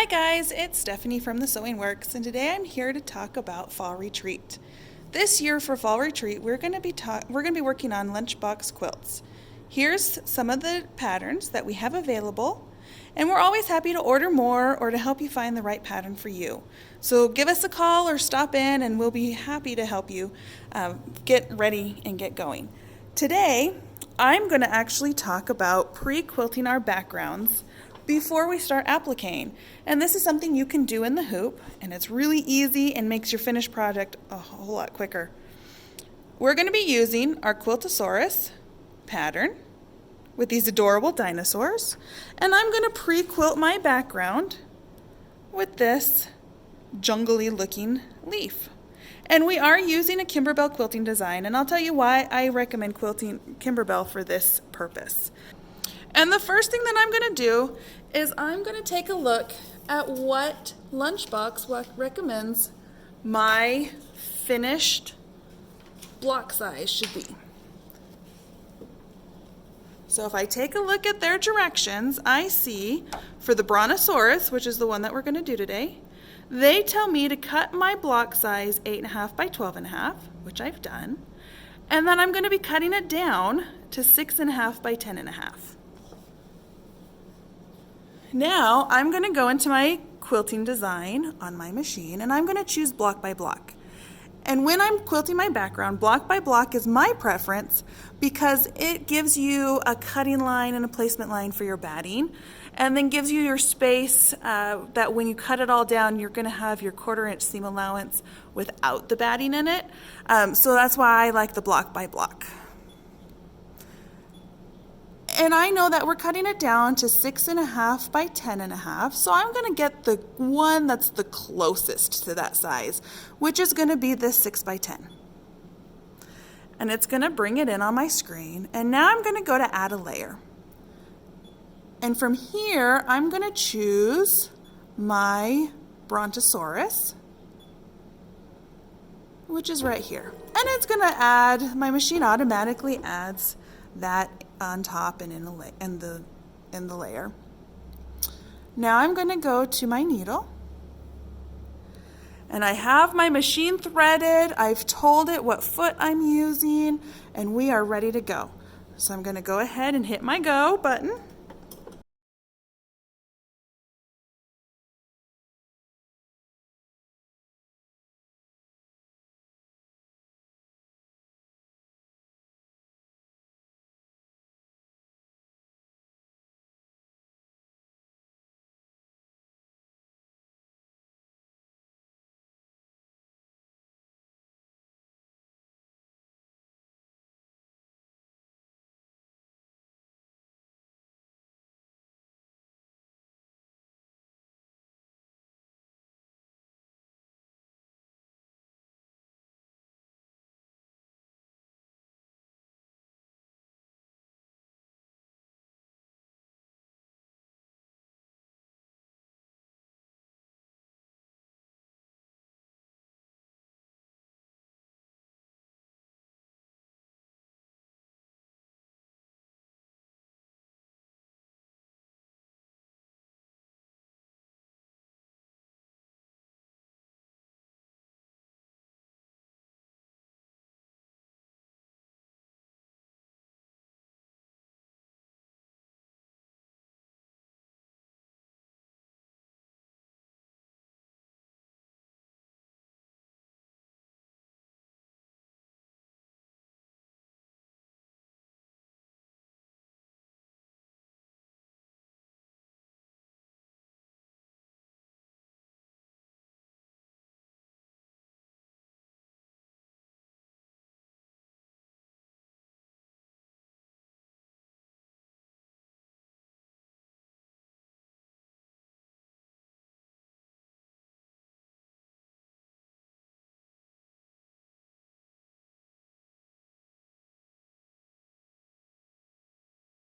Hi guys, it's Stephanie from the Sewing Works, and today I'm here to talk about Fall Retreat. This year for Fall Retreat, we're going to be working on Lunchbox Quilts. Here's some of the patterns that we have available, and we're always happy to order more or to help you find the right pattern for you. So give us a call or stop in, and we'll be happy to help you get ready and get going. Today, I'm going to actually talk about pre-quilting our backgrounds before we start appliquing. And this is something you can do in the hoop, and it's really easy and makes your finished project a whole lot quicker. We're going to be using our Quiltosaurus pattern with these adorable dinosaurs, and I'm going to pre-quilt my background with this jungly looking leaf. And we are using a Kimberbell quilting design, and I'll tell you why I recommend quilting Kimberbell for this purpose. And the first thing that I'm going to do is I'm going to take a look at what Lunchbox recommends my finished block size should be. So if I take a look at their directions, I see for the Brontosaurus, which is the one that we're going to do today, they tell me to cut my block size 8.5 by 12.5, which I've done, and then I'm going to be cutting it down to 6.5 by 10.5. Now I'm going to go into my quilting design on my machine, and I'm going to choose block by block. And when I'm quilting my background, block by block is my preference because it gives you a cutting line and a placement line for your batting, and then gives you your space that when you cut it all down, you're going to have your 1/4 inch seam allowance without the batting in it. So that's why I like the block by block. And I know that we're cutting it down to 6.5 by 10.5, so I'm going to get the one that's the closest to that size, which is going to be this 6 by 10. And it's going to bring it in on my screen, and now I'm going to go to add a layer. And from here, I'm going to choose my Brontosaurus, which is right here. And it's going to add, my machine automatically adds that on top and in the layer. Now I'm going to go to my needle, and I have my machine threaded. I've told it what foot I'm using, and we are ready to go. So I'm going to go ahead and hit my go button.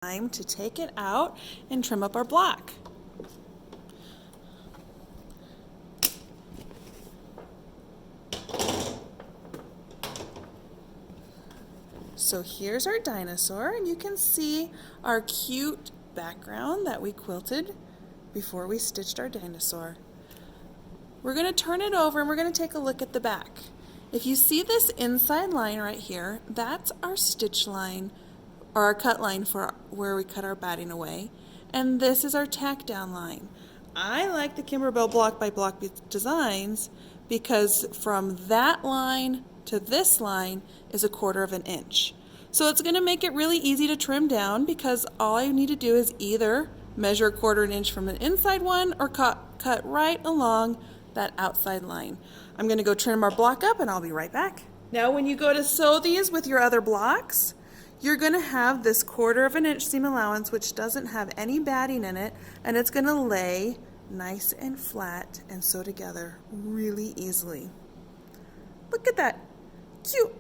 Time to take it out and trim up our block. So here's our dinosaur, and you can see our cute background that we quilted before we stitched our dinosaur. We're going to turn it over and we're going to take a look at the back. If you see this inside line right here, that's our stitch line, or our cut line for where we cut our batting away. And this is our tack down line. I like the Kimberbell block by block designs because from that line to this line is 1/4 of an inch. So it's going to make it really easy to trim down because all I need to do is either measure 1/4 an inch from the inside one or cut right along that outside line. I'm going to go trim our block up and I'll be right back. Now when you go to sew these with your other blocks, you're going to have this 1/4 of an inch seam allowance which doesn't have any batting in it, and it's going to lay nice and flat and sew together really easily. Look at that cute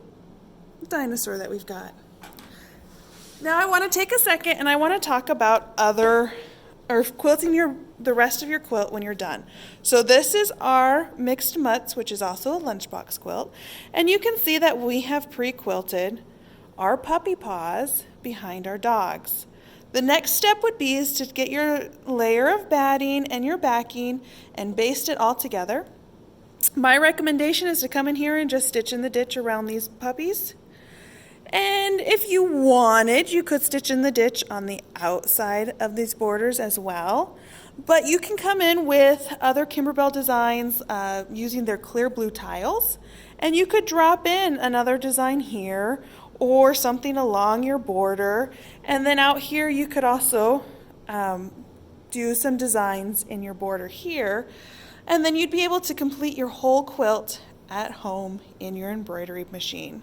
dinosaur that we've got. Now I want to take a second and I want to talk about quilting the rest of your quilt when you're done. So this is our mixed mutts, which is also a lunchbox quilt, and you can see that we have pre-quilted our puppy paws behind our dogs. The next step would be is to get your layer of batting and your backing and baste it all together. My recommendation is to come in here and just stitch in the ditch around these puppies. And if you wanted, you could stitch in the ditch on the outside of these borders as well. But you can come in with other Kimberbell designs using their clear blue tiles. And you could drop in another design here or something along your border. And then out here you could also do some designs in your border here. And then you'd be able to complete your whole quilt at home in your embroidery machine.